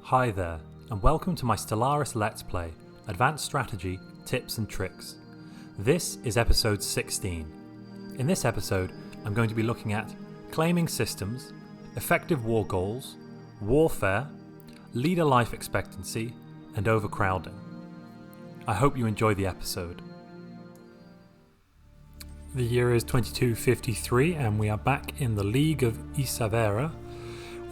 Hi there, and welcome to my Stellaris Let's Play, Advanced Strategy, Tips and Tricks. This is episode 16. In this episode, I'm going to be looking at claiming systems, effective war goals, warfare, leader life expectancy, and overcrowding. I hope you enjoy the episode. The year is 2253 and we are back in the League of Isavera.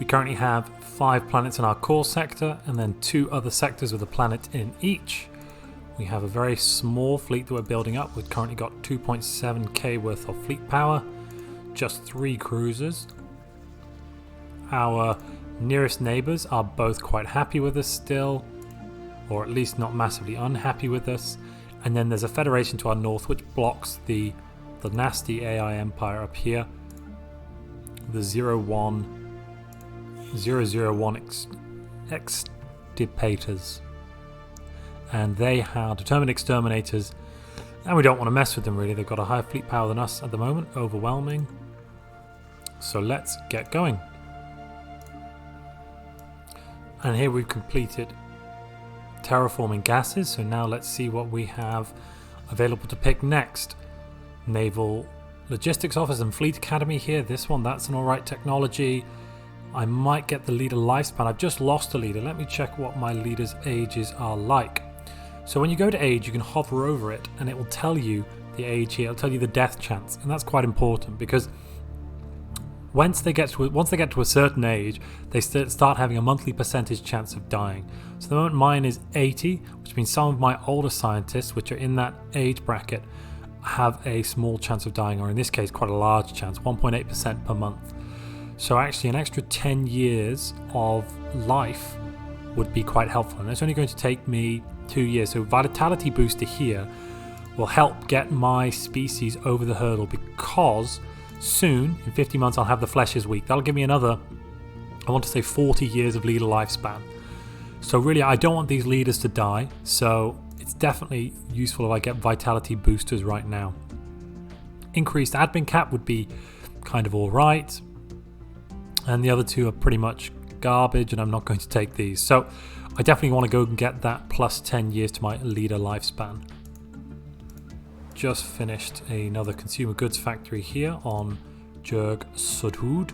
We currently have 5 planets in our core sector and then 2 other sectors with a planet in each. We have a very small fleet that we're building up. We've currently got 2.7k worth of fleet power, just 3 cruisers. Our nearest neighbours are both quite happy with us still, or at least not massively unhappy with us. And then there's a federation to our north which blocks the nasty AI empire up here, the 001 extirpators, and they are determined exterminators, and we don't want to mess with them really. They've got a higher fleet power than us at the moment, overwhelming. So let's get going. And here we've completed terraforming gases, so now let's see what we have available to pick next. Naval Logistics Office and Fleet Academy here. This one, that's an alright technology. I might get the leader lifespan. I've just lost a leader. Let me check what my leader's ages are like. So when you go to age, you can hover over it and it will tell you the age here. It'll tell you the death chance, and that's quite important because once they get to a certain age, they start having a monthly percentage chance of dying. So the moment mine is 80, which means some of my older scientists, which are in that age bracket, have a small chance of dying, or in this case quite a large chance, 1.8% per month. So actually an extra 10 years of life would be quite helpful, and it's only going to take me 2 years. So vitality booster here will help get my species over the hurdle, because soon, in 50 months, I'll have the flesh is weak. That'll give me another, I want to say 40 years of leader lifespan. So really I don't want these leaders to die, so it's definitely useful if I get vitality boosters right now. Increased admin cap would be kind of alright, and the other 2 are pretty much garbage, and I'm not going to take these. So I definitely want to go and get that plus 10 years to my leader lifespan. Just finished another consumer goods factory here on Jurg Sudhud.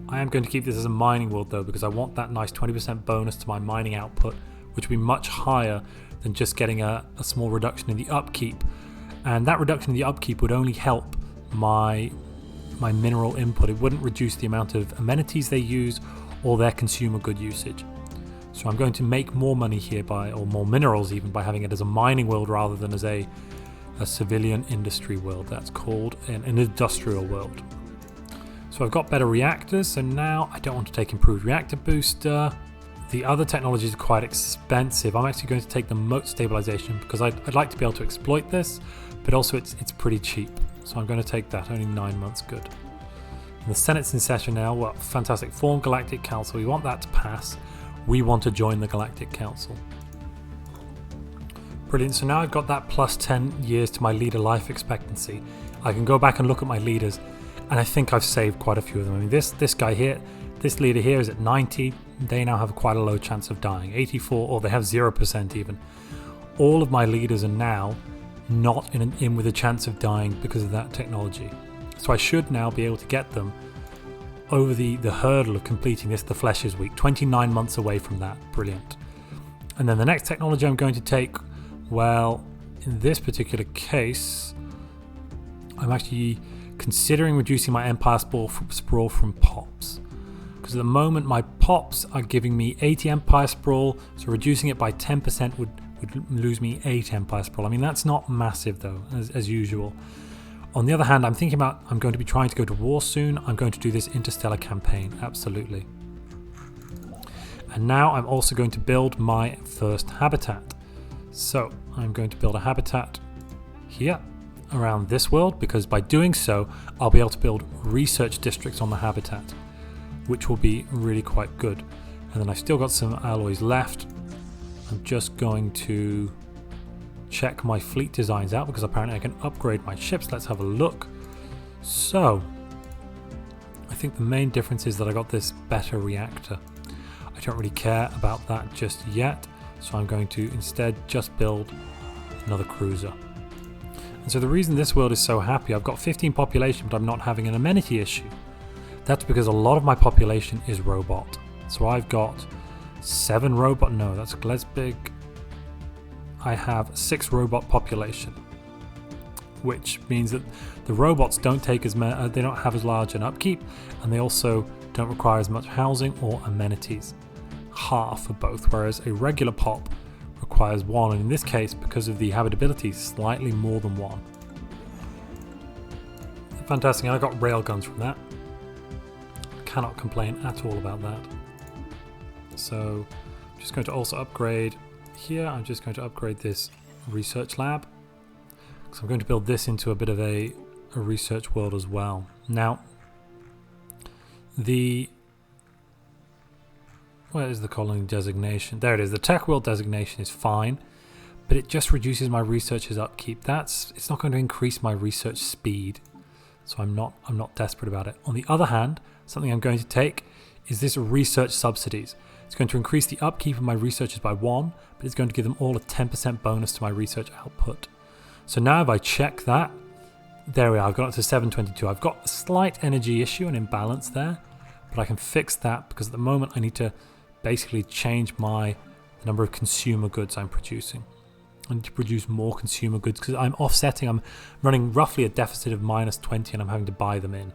I am going to keep this as a mining world though, because I want that nice 20% bonus to my mining output, which will be much higher than just getting a small reduction in the upkeep. And that reduction in the upkeep would only help my mineral input. It wouldn't reduce the amount of amenities they use or their consumer good usage. So I'm going to make more money here or more minerals even, by having it as a mining world rather than as a civilian industry world. That's called an industrial world. So I've got better reactors, so now I don't want to take improved reactor booster. The other technologies are quite expensive. I'm actually going to take the moat stabilization because I'd like to be able to exploit this, but also it's pretty cheap. So I'm going to take that, only 9 months good. And the Senate's in session now. Well, fantastic. Form Galactic Council. We want that to pass. We want to join the Galactic Council. Brilliant. So now I've got that plus 10 years to my leader life expectancy. I can go back and look at my leaders, and I think I've saved quite a few of them. I mean, this guy here, this leader here is at 90. They now have quite a low chance of dying. 84, or they have 0% even. All of my leaders are now not in with a chance of dying because of that technology. So I should now be able to get them over the hurdle of completing this. The flesh is weak. 29 months away from that. Brilliant. And then the next technology I'm going to take, well, in this particular case, I'm actually considering reducing my empire sprawl from pops. Because at the moment my pops are giving me 80 empire sprawl, so reducing it by 10% would lose me 8 empire sprawl. I mean, that's not massive though, as usual. On the other hand, I'm going to be trying to go to war soon. I'm going to do this interstellar campaign, absolutely. And now I'm also going to build my first habitat. So I'm going to build a habitat here around this world, because by doing so I'll be able to build research districts on the habitat, which will be really quite good. And then I've still got some alloys left. I'm just going to check my fleet designs out, because apparently I can upgrade my ships. Let's have a look. So I think the main difference is that I got this better reactor. I don't really care about that just yet, so I'm going to instead just build another cruiser. And so the reason this world is so happy, I've got 15 population, but I'm not having an amenity issue. That's because a lot of my population is robot. So I've got 7 robot, no, that's less big. I have 6 robot population, which means that the robots don't take as many, they don't have as large an upkeep, and they also don't require as much housing or amenities. Half for both, whereas a regular pop requires 1, and in this case, because of the habitability, slightly more than 1. Fantastic, and I got railguns from that. Cannot complain at all about that. So I'm just going to also upgrade here. I'm just going to upgrade this research lab. So I'm going to build this into a bit of a research world as well. Now, where is the colony designation? There it is. The tech world designation is fine, but it just reduces my researcher's upkeep. It's not going to increase my research speed, so I'm not desperate about it. On the other hand, something I'm going to take is this research subsidies. It's going to increase the upkeep of my researchers by 1, but it's going to give them all a 10% bonus to my research output. So now if I check that, there we are, I've got up to 722. I've got a slight energy issue, an imbalance there, but I can fix that because at the moment I need to basically change the number of consumer goods I'm producing. I need to produce more consumer goods because I'm offsetting, I'm running roughly a deficit of -20 and I'm having to buy them in.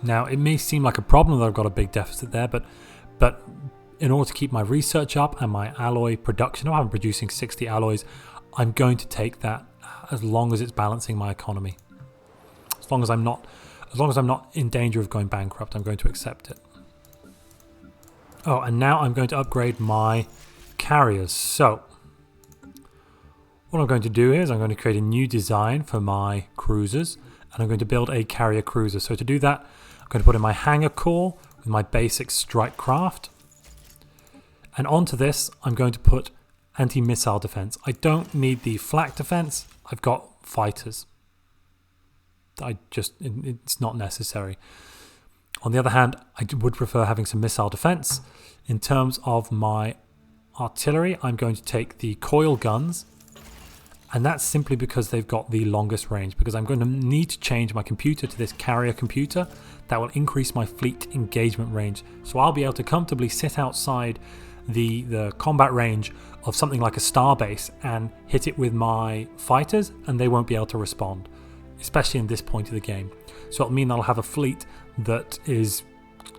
Now it may seem like a problem that I've got a big deficit there, but in order to keep my research up and my alloy production, I'm producing 60 alloys, I'm going to take that as long as it's balancing my economy. As long as I'm not in danger of going bankrupt, I'm going to accept it. Oh, and now I'm going to upgrade my carriers. So what I'm going to do is I'm going to create a new design for my cruisers, and I'm going to build a carrier cruiser. So to do that, I'm going to put in my hangar core with my basic strike craft. And onto this, I'm going to put anti-missile defense. I don't need the flak defense. I've got fighters. It's not necessary. On the other hand, I would prefer having some missile defense. In terms of my artillery, I'm going to take the coil guns, and that's simply because they've got the longest range, because I'm going to need to change my computer to this carrier computer that will increase my fleet engagement range. So I'll be able to comfortably sit outside the combat range of something like a starbase and hit it with my fighters, and they won't be able to respond, especially in this point of the game. So it'll mean I'll have a fleet that is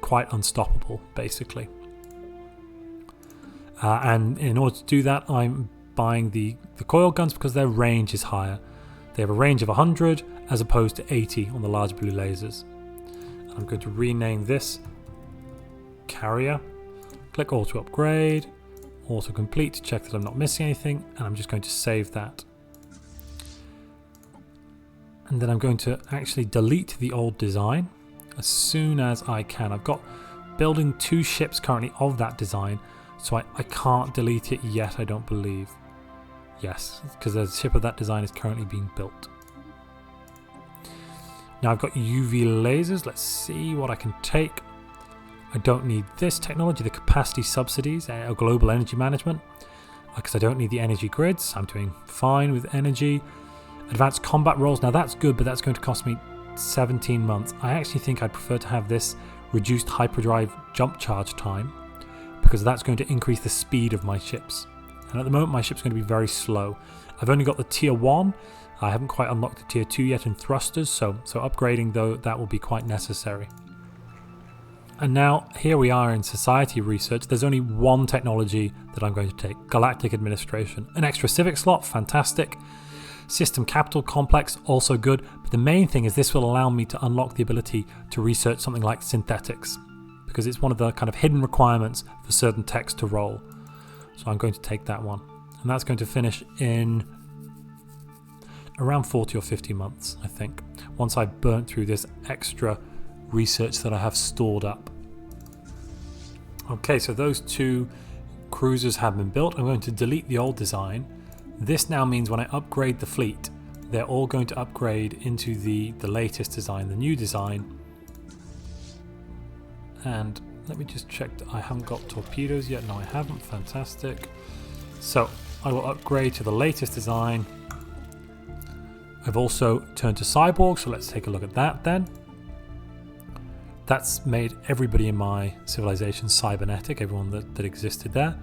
quite unstoppable, basically. And in order to do that, I'm buying the coil guns because their range is higher. They have a range of 100 as opposed to 80 on the large blue lasers. I'm going to rename this carrier. Click auto upgrade, auto complete to check that I'm not missing anything, and I'm just going to save that. And then I'm going to actually delete the old design as soon as I can. I've got building 2 ships currently of that design, so I can't delete it yet, I don't believe. Yes, because a ship of that design is currently being built. Now I've got UV lasers. Let's see what I can take. I don't need this technology, the capacity subsidies, or global energy management, because I don't need the energy grids. I'm doing fine with energy. Advanced combat roles, now that's good, but that's going to cost me 17 months. I actually think I'd prefer to have this reduced hyperdrive jump charge time, because that's going to increase the speed of my ships. And at the moment my ship's going to be very slow. I've only got the tier 1. I haven't quite unlocked the tier 2 yet in thrusters, so upgrading though, that will be quite necessary. And now here we are in society research. There's only one technology that I'm going to take, galactic administration. An extra civic slot, fantastic. System capital complex, also good. But the main thing is this will allow me to unlock the ability to research something like synthetics, because it's one of the kind of hidden requirements for certain techs to roll. So I'm going to take that one. And that's going to finish in around 40 or 50 months, I think, once I've burnt through this extra research that I have stored up. Okay, so those 2 cruisers have been built. I'm going to delete the old design. This now means when I upgrade the fleet, they're all going to upgrade into the latest design, the new design. And Let me just check that I haven't got torpedoes yet. No, I haven't. Fantastic. So I will upgrade to the latest design. I've also turned to Cyborg, so let's take a look at that then. That's made everybody in my civilization cybernetic, everyone that existed there.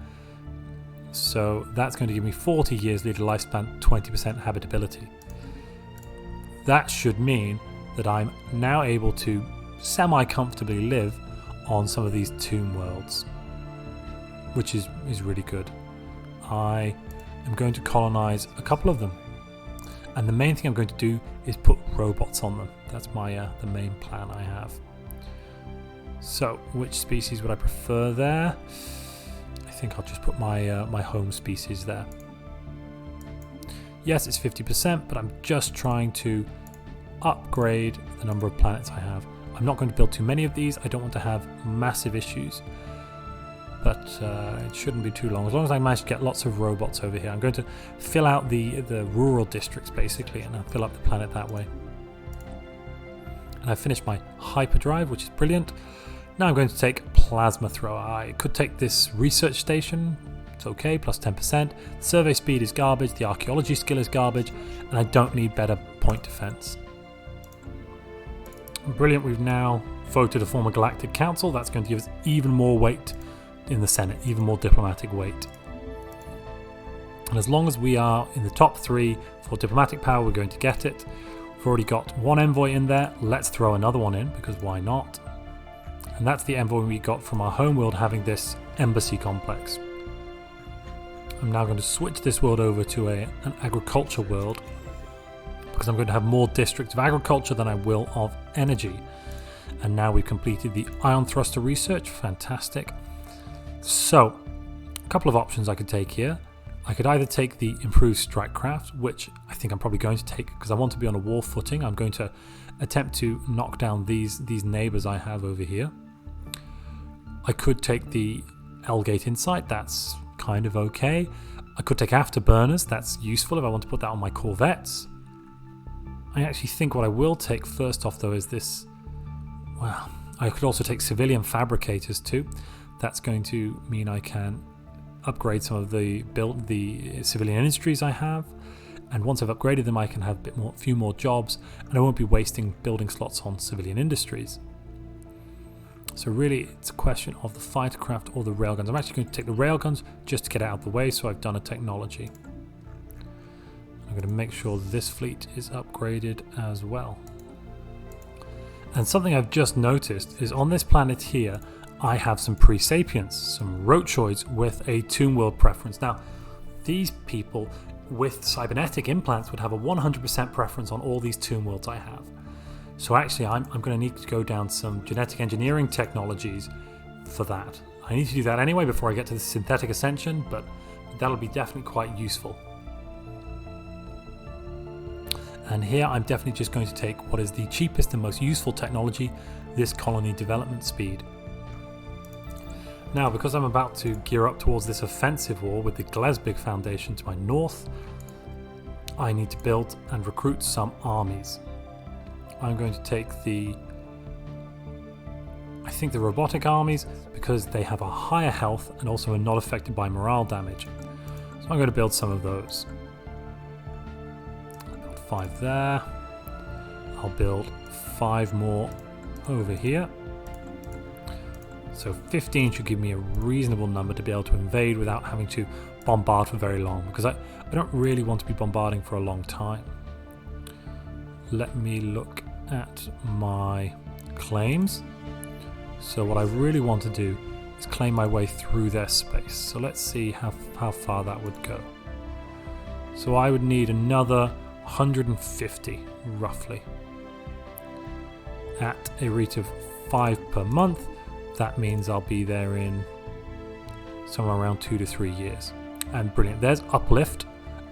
So that's going to give me 40 years leader lifespan, 20% habitability. That should mean that I'm now able to semi-comfortably live on some of these tomb worlds, which is really good. I am going to colonize a couple of them, and the main thing I'm going to do is put robots on them. That's my the main plan I have. So which species would I prefer there? I think I'll just put my my home species there. Yes, it's 50%, but I'm just trying to upgrade the number of planets I have. I'm not going to build too many of these. I don't want to have massive issues, but it shouldn't be too long. As long as I manage to get lots of robots over here. I'm going to fill out the rural districts basically, and I'll fill up the planet that way. And I've finished my hyperdrive, which is brilliant. Now I'm going to take plasma thrower. I could take this research station. It's okay, plus 10%. The survey speed is garbage. The archaeology skill is garbage, and I don't need better point defense. Brilliant, we've now voted to form a galactic council. That's going to give us even more weight in the Senate, even more diplomatic weight. And as long as we are in the top 3 for diplomatic power, we're going to get it. We've already got one envoy in there. Let's throw another one in, because why not? And that's the envoy we got from our homeworld having this embassy complex. I'm now going to switch this world over to an agriculture world, because I'm going to have more districts of agriculture than I will of energy. And now we've completed the ion thruster research. Fantastic. So, a couple of options I could take here. I could either take the improved strike craft, which I think I'm probably going to take because I want to be on a war footing. I'm going to attempt to knock down these neighbors I have over here. I could take the L-Gate Insight. That's kind of okay. I could take afterburners. That's useful if I want to put that on my corvettes. I actually think what I will take first off though is this. Well, I could also take civilian fabricators too. That's going to mean I can upgrade some of the civilian industries I have, and once I've upgraded them I can have a few more jobs, and I won't be wasting building slots on civilian industries. So really it's a question of the fighter craft or the railguns. I'm actually going to take the railguns just to get out of the way, so I've done a technology. I'm going to make sure this fleet is upgraded as well. And something I've just noticed is on this planet here I have some pre-sapients, some rochoids with a tomb world preference. Now these people with cybernetic implants would have a 100% preference on all these tomb worlds I have. So actually I'm going to need to go down some genetic engineering technologies for that. I need to do that anyway before I get to the synthetic ascension, but that'll be definitely quite useful. And here I'm definitely just going to take what is the cheapest and most useful technology, this colony development speed. Now, because I'm about to gear up towards this offensive war with the Glesbig Foundation to my north, I need to build and recruit some armies. I'm going to take the robotic armies because they have a higher health and also are not affected by morale damage. So I'm going to build some of those. 5 there. I'll build 5 more over here. So 15 should give me a reasonable number to be able to invade without having to bombard for very long, because I don't really want to be bombarding for a long time. Let me look at my claims. So what I really want to do is claim my way through their space. So let's see how far that would go. So I would need another 150 roughly at a rate of 5 per month. That means I'll be there in somewhere around 2 to 3 years. And brilliant, there's uplift.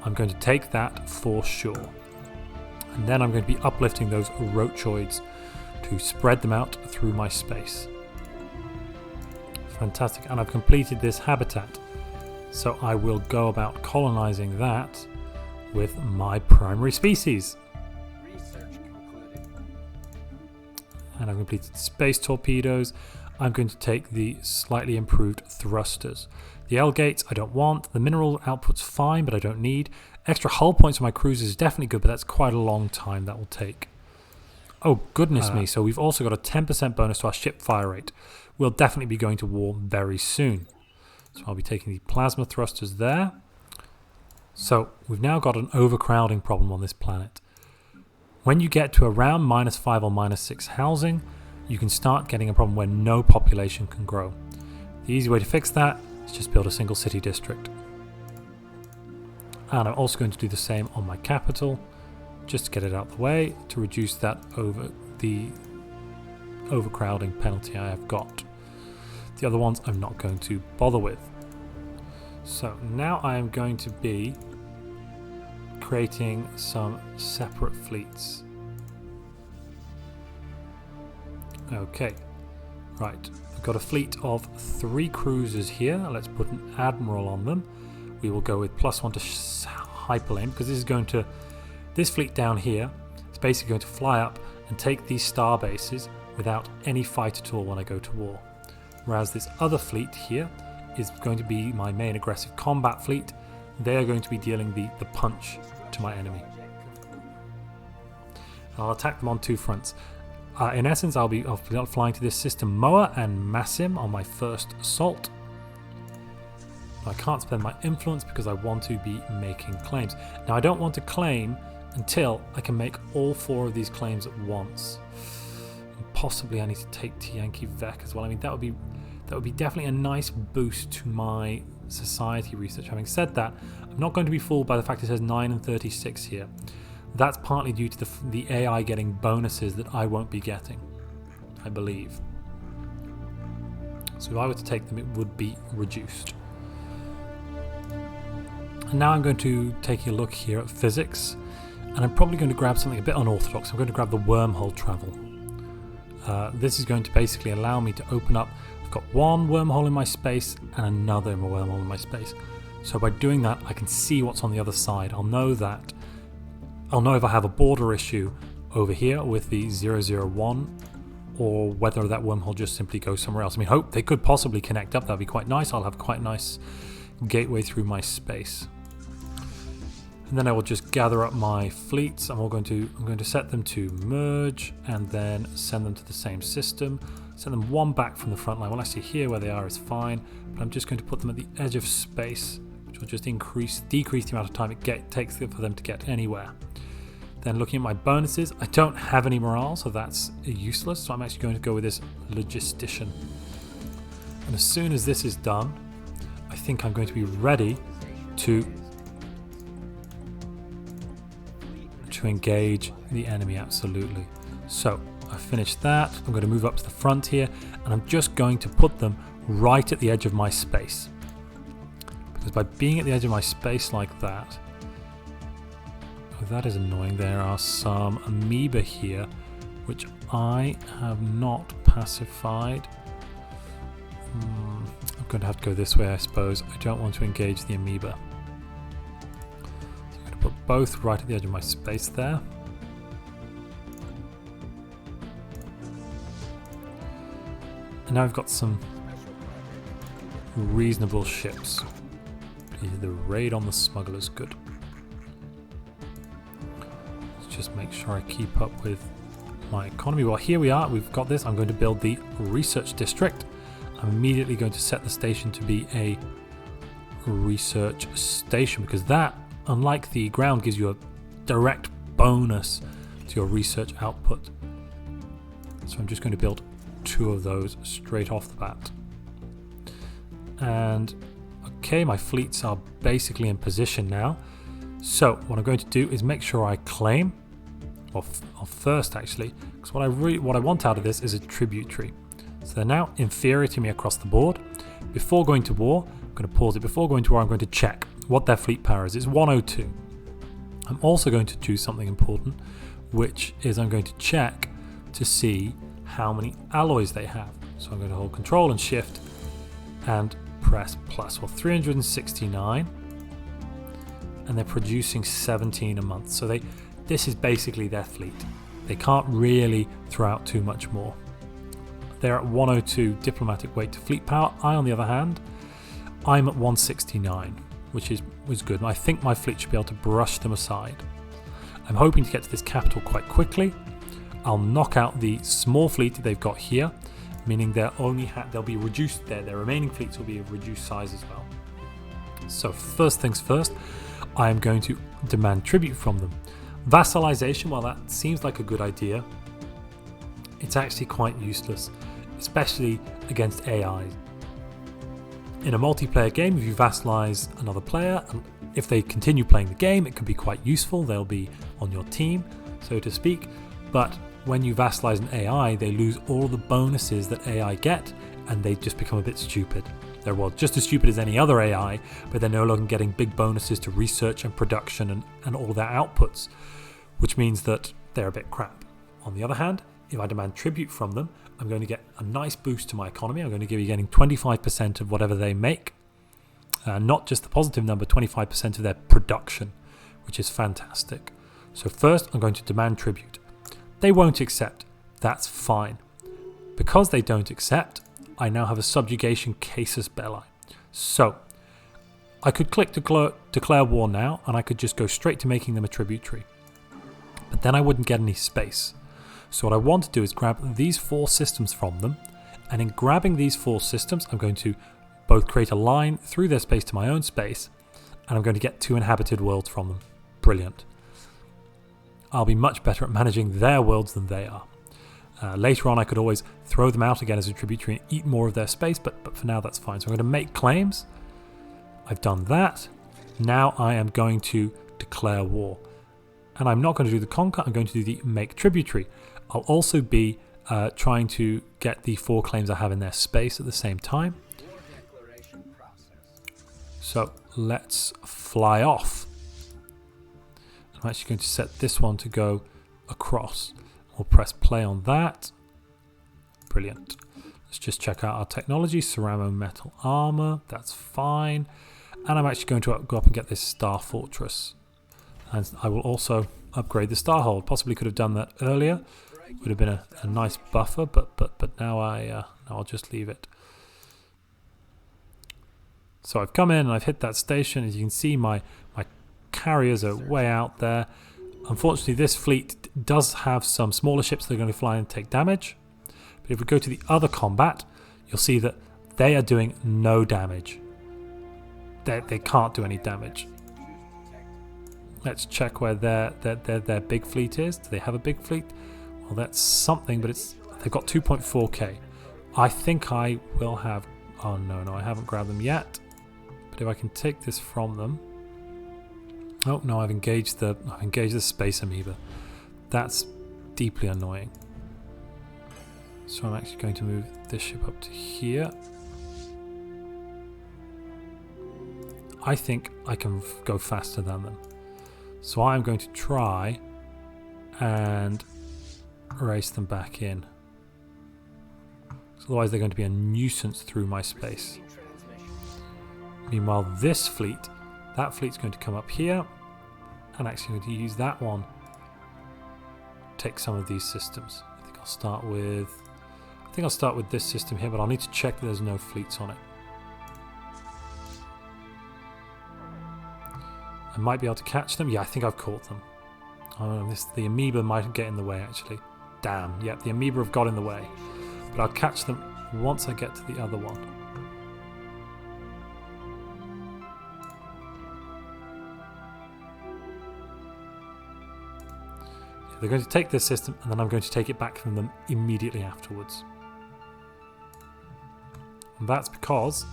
I'm going to take that for sure. And then I'm going to be uplifting those rochoids to spread them out through my space. Fantastic, and I've completed this habitat. So I will go about colonizing that with my primary species. Research concluded. And I've completed space torpedoes. I'm going to take the slightly improved thrusters. The L gates I don't want. The mineral output's fine, but I don't need. Extra hull points on my cruisers is definitely good, but that's quite a long time that will take. Oh, goodness me. So we've also got a 10% bonus to our ship fire rate. We'll definitely be going to war very soon. So I'll be taking the plasma thrusters there. So we've now got an overcrowding problem on this planet. When you get to around -5 or -6 housing, you can start getting a problem where no population can grow. The easy way to fix that is just build a single city district. And I'm also going to do the same on my capital, just to get it out of the way, to reduce that overcrowding penalty I have got. The other ones I'm not going to bother with. So now I am going to be creating some separate fleets. Okay, right. I've got a fleet of 3 cruisers here. Let's put an admiral on them. We will go with +1 to hyperlane because this fleet down here is basically going to fly up and take these star bases without any fight at all when I go to war. Whereas this other fleet here is going to be my main aggressive combat fleet. They are going to be dealing the punch to my enemy. I'll attack them on 2 fronts. In essence, I'll be flying to this system Moa and Massim on my first assault. I can't spend my influence because I want to be making claims. Now I don't want to claim until I can make all 4 of these claims at once. And possibly I need to take Tianki Vec as well. I mean, that would be definitely a nice boost to my society research. Having said that, I'm not going to be fooled by the fact it says 9 and 36 here. That's partly due to the AI getting bonuses that I won't be getting, I believe. So if I were to take them, it would be reduced. And now I'm going to take a look here at physics, and I'm probably going to grab something a bit unorthodox. I'm going to grab the wormhole travel. This is going to basically allow me to open up. I've got one wormhole in my space and another wormhole in my space. So by doing that, I can see what's on the other side. I'll know if I have a border issue over here with the 001, or whether that wormhole just simply goes somewhere else. I mean, they could possibly connect up. That'd be quite nice. I'll have quite a nice gateway through my space. And then I will just gather up my fleets. I'm going to set them to merge and then send them to the same system. Send them one back from the front line. Well, actually here where they are is fine, but I'm just going to put them at the edge of space, which will just decrease the amount of time it takes for them to get anywhere. Then looking at my bonuses, I don't have any morale, so that's useless. So I'm actually going to go with this logistician. And as soon as this is done, I think I'm going to be ready to engage the enemy, absolutely. So I've finished that. I'm going to move up to the front here, and I'm just going to put them right at the edge of my space. Because by being at the edge of my space like that, oh, that is annoying. There are some amoeba here, which I have not pacified. I'm going to have to go this way, I suppose. I don't want to engage the amoeba. Put both right at the edge of my space there. And now I've got some reasonable ships. The raid on the smugglers, good. Let's just make sure I keep up with my economy. Well, here we are, we've got this. I'm going to build the research district. I'm immediately going to set the station to be a research station, because that, unlike the ground, gives you a direct bonus to your research output. So I'm just going to build 2 of those straight off the bat. And okay, my fleets are basically in position now. So what I'm going to do is make sure I claim, or first actually, because what I want out of this is a tributary. So they're now inferior to me across the board. Before going to war, I'm going to pause it. Before going to war, I'm going to check what their fleet power is. It's 102. I'm also going to choose something important, which is I'm going to check to see how many alloys they have. So I'm going to hold Control and Shift and press plus. Well, 369, and they're producing 17 a month. So this is basically their fleet. They can't really throw out too much more. They're at 102 diplomatic weight to fleet power. I, on the other hand, I'm at 169, which was good. I think my fleet should be able to brush them aside. I'm hoping to get to this capital quite quickly. I'll knock out the small fleet that they've got here, meaning they'll be reduced there. Their remaining fleets will be of reduced size as well. So first things first, I am going to demand tribute from them. Vassalization, while that seems like a good idea, it's actually quite useless, especially against AI. In a multiplayer game, if you vassalize another player, and if they continue playing the game, it can be quite useful. They'll be on your team, so to speak. But when you vassalize an AI, they lose all the bonuses that AI get, and they just become a bit stupid. They're, well, just as stupid as any other AI, but they're no longer getting big bonuses to research and production and all their outputs, which means that they're a bit crap. On the other hand, if I demand tribute from them, I'm going to get a nice boost to my economy. I'm going to be getting 25% of whatever they make. Not just the positive number, 25% of their production, which is fantastic. So first, I'm going to demand tribute. They won't accept. That's fine. Because they don't accept, I now have a subjugation casus belli. So I could click declare war now, and I could just go straight to making them a tributary. But then I wouldn't get any space. So what I want to do is grab these 4 systems from them, and in grabbing these 4 systems, I'm going to both create a line through their space to my own space, and I'm going to get 2 inhabited worlds from them. Brilliant. I'll be much better at managing their worlds than they are. Later on, I could always throw them out again as a tributary and eat more of their space, but for now that's fine. So I'm going to make claims. I've done that. Now I am going to declare war. And I'm not going to do the conquer, I'm going to do the make tributary. I'll also be trying to get the 4 claims I have in their space at the same time. So let's fly off. I'm actually going to set this one to go across. We'll press play on that. Brilliant. Let's just check out our technology. Ceramo metal armor. That's fine. And I'm actually going to go up and get this star fortress. And I will also upgrade the star hold. Possibly could have done that earlier. Would have been a nice buffer, but now I'll just leave it. So I've come in and I've hit that station. As you can see, my carriers are way out there. Unfortunately, this fleet does have some smaller ships that are going to fly and take damage. But if we go to the other combat, you'll see that they are doing no damage. They can't do any damage. Let's check where their big fleet is. Do they have a big fleet? Well, that's something, but they've got 2.4k. I think I will have... Oh, no, I haven't grabbed them yet. But if I can take this from them... Oh, no, I've engaged the space amoeba. That's deeply annoying. So I'm actually going to move this ship up to here. I think I can go faster than them. So I'm going to try and race them back in. Otherwise they're going to be a nuisance through my space. Meanwhile, this fleet, that fleet's going to come up here, and actually going to use that one. Take some of these systems. I think I'll start with this system here, but I'll need to check that there's no fleets on it. I might be able to catch them. Yeah, I think I've caught them. Oh, the amoeba might get in the way, actually. Damn. Yep, the amoeba have got in the way. But I'll catch them once I get to the other one. Yeah, they're going to take this system, and then I'm going to take it back from them immediately afterwards. And that's because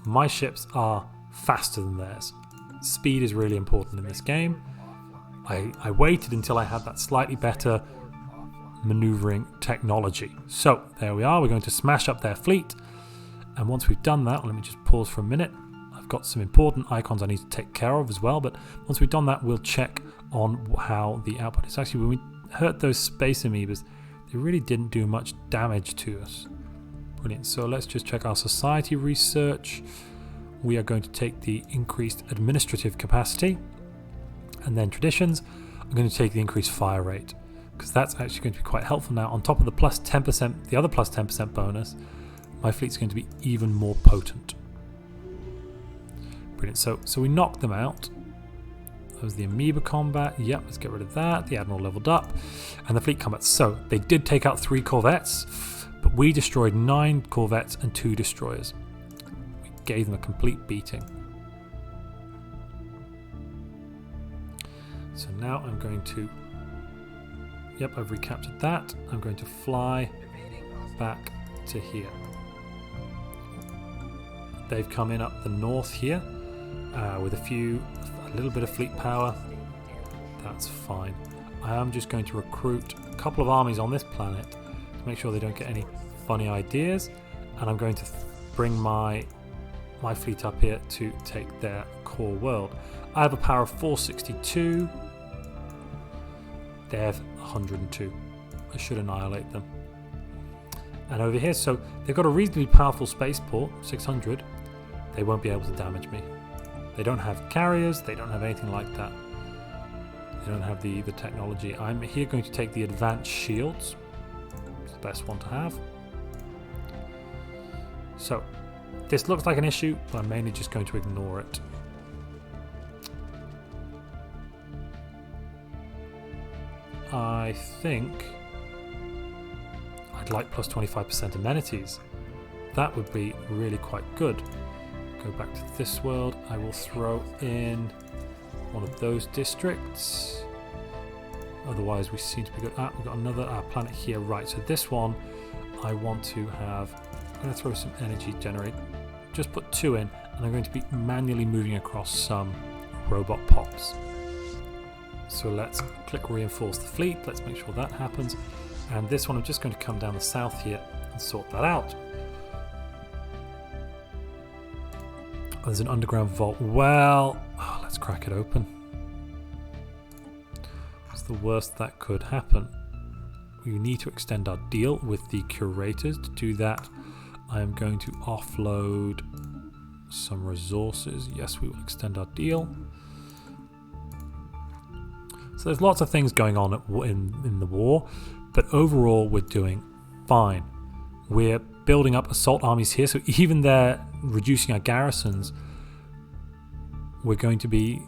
my ships are faster than theirs. Speed is really important in this game. I waited until I had that slightly better maneuvering technology. So there we are. We're going to smash up their fleet. And once we've done that, let me just pause for a minute. I've got some important icons I need to take care of as well. But once we've done that, we'll check on how the output is. Actually, when we hurt those space amoebas, they really didn't do much damage to us. Brilliant. So let's just check our society research. We are going to take the increased administrative capacity, and then traditions. I'm going to take the increased fire rate. because that's actually going to be quite helpful now. On top of the plus 10%, the other plus 10% bonus, my fleet's going to be even more potent. Brilliant. So we knocked them out. That was the amoeba combat. Yep, let's get rid of that. The admiral leveled up, and the fleet combat. So they did take out 3 corvettes, but we destroyed 9 corvettes and 2 destroyers. We gave them a complete beating. So now I'm going to... Yep, I've recaptured that. I'm going to fly back to here. They've come in up the north here with a little bit of fleet power. That's fine. I am just going to recruit a couple of armies on this planet to make sure they don't get any funny ideas, and I'm going to bring my fleet up here to take their core world. I have a power of 462. They have 102. I should annihilate them. And over here, so they've got a reasonably powerful spaceport, 600. They won't be able to damage me. They don't have carriers, they don't have anything like that. They don't have the technology. I'm here going to take the advanced shields. It's the best one to have. So, this looks like an issue, but I'm mainly just going to ignore it. I think I'd like plus 25% amenities. That would be really quite good. Go back to this world. I will throw in one of those districts. Otherwise we seem to be good. We've got another planet here. Right, so this one I want to have... I'm going to throw some energy generate. Just put 2 in, and I'm going to be manually moving across some robot pops. So let's click reinforce the fleet. Let's make sure that happens. And this one I'm just going to come down the south here and sort that out. There's an underground vault. Well, let's crack it open. What's the worst that could happen? We need to extend our deal with the curators. To do that, I am going to offload some resources. Yes, we will extend our deal. So there's lots of things going on in the war, but overall we're doing fine. We're building up assault armies here, so even they're reducing our garrisons, we're going to be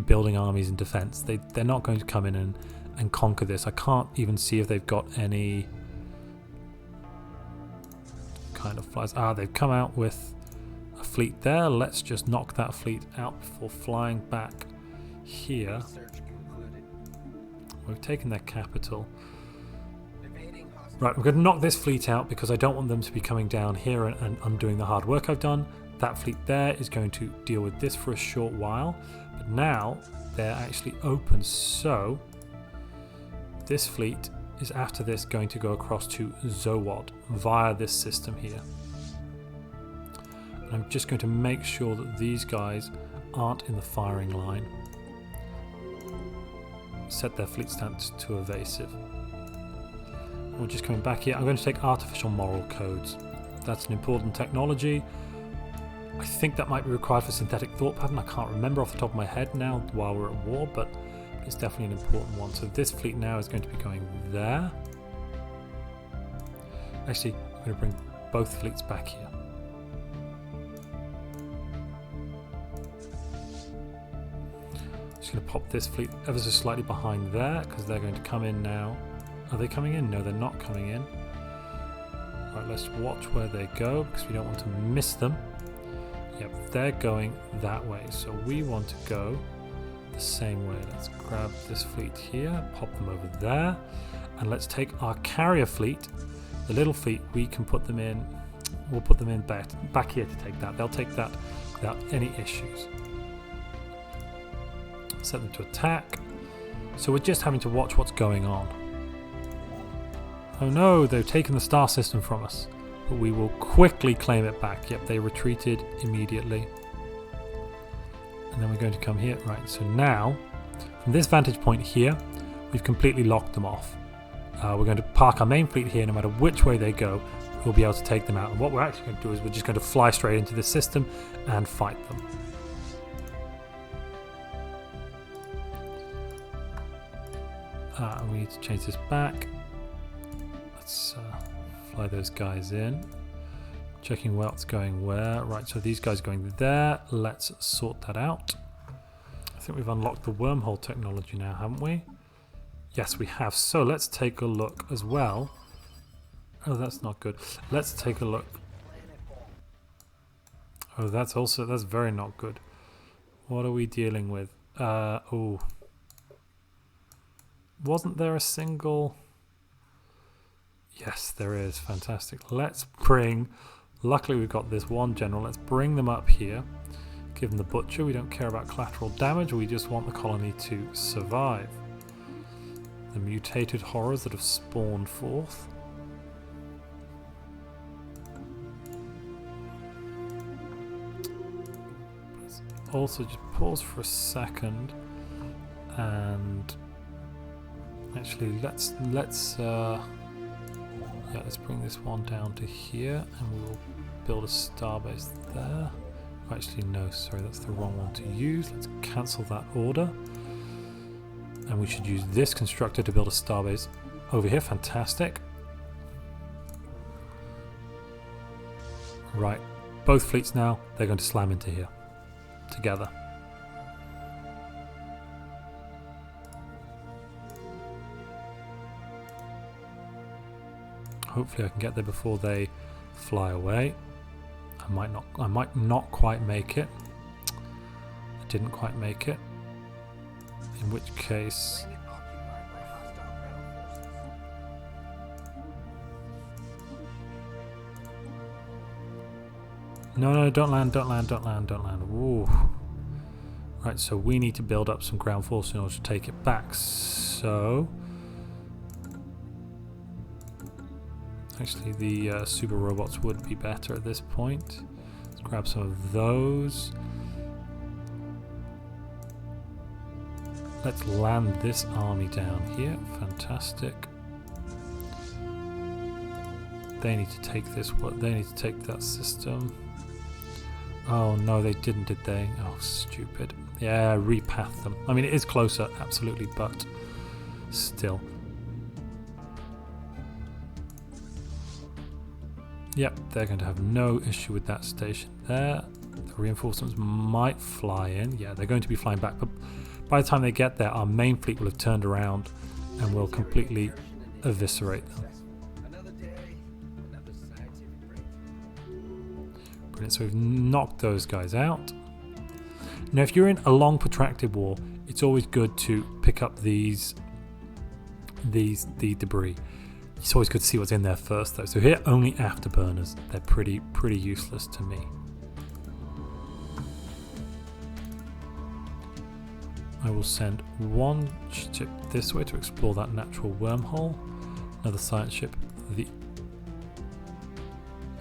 building armies in defense. They're not going to come in and conquer this. I can't even see if they've got any kind of flies. They've come out with a fleet there. Let's just knock that fleet out before flying back here. We've taken their capital. Right, I'm going to knock this fleet out because I don't want them to be coming down here and undoing the hard work I've done. That fleet there is going to deal with this for a short while, but now they're actually open, so this fleet is after this going to go across to Zowod via this system here. And I'm just going to make sure that these guys aren't in the firing line. Set their fleet stance to evasive. We're just coming back here. I'm going to take artificial moral codes. That's an important technology. I think that might be required for synthetic thought pattern. I can't remember off the top of my head now while we're at war, but it's definitely an important one. So this fleet now is going to be going there. Actually, I'm going to bring both fleets back here. Just going to pop this fleet ever so slightly behind there because they're going to come in now. Are they coming in? No, they're not coming in. Right, let's watch where they go because we don't want to miss them. Yep, they're going that way. So we want to go the same way. Let's grab this fleet here, pop them over there, and let's take our carrier fleet, the little fleet, we can put them in. We'll put them in back here to take that. They'll take that without any issues. Set them to attack. So we're just having to watch what's going on. Oh no, they've taken the star system from us. But we will quickly claim it back. Yep, they retreated immediately. And then we're going to come here. Right, so now, from this vantage point here, we've completely locked them off. We're going to park our main fleet here. No matter which way they go, we'll be able to take them out. And what we're actually going to do is we're just going to fly straight into this system and fight them. We need to change this back. Let's fly those guys in. Checking what's going where. Right, so these guys are going there. Let's sort that out. I think we've unlocked the wormhole technology now, haven't we? Yes, we have. So let's take a look as well. Oh, that's not good. Let's take a look. Oh, that's very not good. What are we dealing with? Oh. Wasn't there a single... Yes, there is. Fantastic. Let's bring... Luckily we've got this one general. Let's bring them up here. Give them the butcher. We don't care about collateral damage. We just want the colony to survive. The mutated horrors that have spawned forth. Let's also just pause for a second and actually let's bring this one down to here and we will build a starbase there. Actually no, sorry, that's the wrong one to use. Let's cancel that order. And we should use this constructor to build a starbase over here. Fantastic. Right, both fleets now, they're going to slam into here together. Hopefully I can get there before they fly away. I might not quite make it. I didn't quite make it. In which case... No, don't land. Ooh. Right, so we need to build up some ground force in order to take it back. So... Actually, the super robots would be better at this point. Let's grab some of those. Let's land this army down here. Fantastic. They need to take this. They need to take that system. Oh no, they didn't, did they? Oh, stupid. Yeah, repath them. I mean, it is closer, absolutely, but still. Yep, they're going to have no issue with that station there. The reinforcements might fly in. Yeah, they're going to be flying back, but by the time they get there, our main fleet will have turned around and will completely eviscerate them. Brilliant, so we've knocked those guys out. Now, if you're in a long, protracted war, it's always good to pick up the debris. It's always good to see what's in there first, though. So here, only afterburners. They're pretty useless to me. I will send one ship this way to explore that natural wormhole. Another science ship.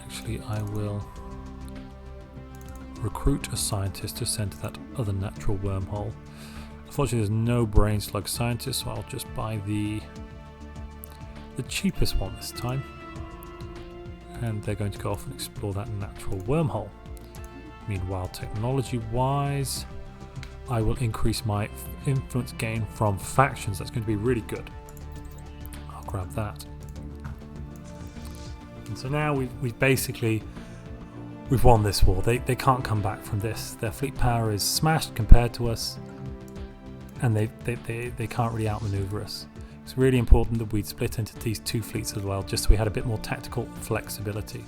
Actually, I will recruit a scientist to send to that other natural wormhole. Unfortunately, there's no brain slug scientist, so I'll just buy the cheapest one this time, and they're going to go off and explore that natural wormhole. Meanwhile, technology wise, I will increase my influence gain from factions. That's going to be really good. I'll grab that. And so now we've won this war. They can't come back from this. Their fleet power is smashed compared to us, and they can't really outmaneuver us. It's really important that we'd split into these two fleets as well, just so we had a bit more tactical flexibility.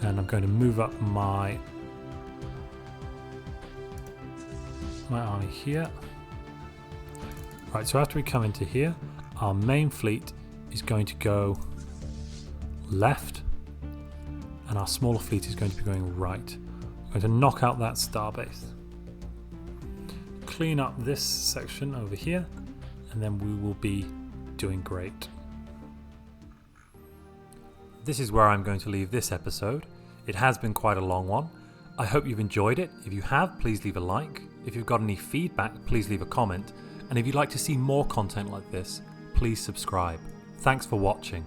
And I'm going to move up my army here. Right, so after we come into here, our main fleet is going to go left, and our smaller fleet is going to be going right. We're going to knock out that starbase. Clean up this section over here, and then we will be doing great. This is where I'm going to leave this episode. It has been quite a long one. I hope you've enjoyed it. If you have, please leave a like. If you've got any feedback, please leave a comment. And if you'd like to see more content like this, please subscribe. Thanks for watching.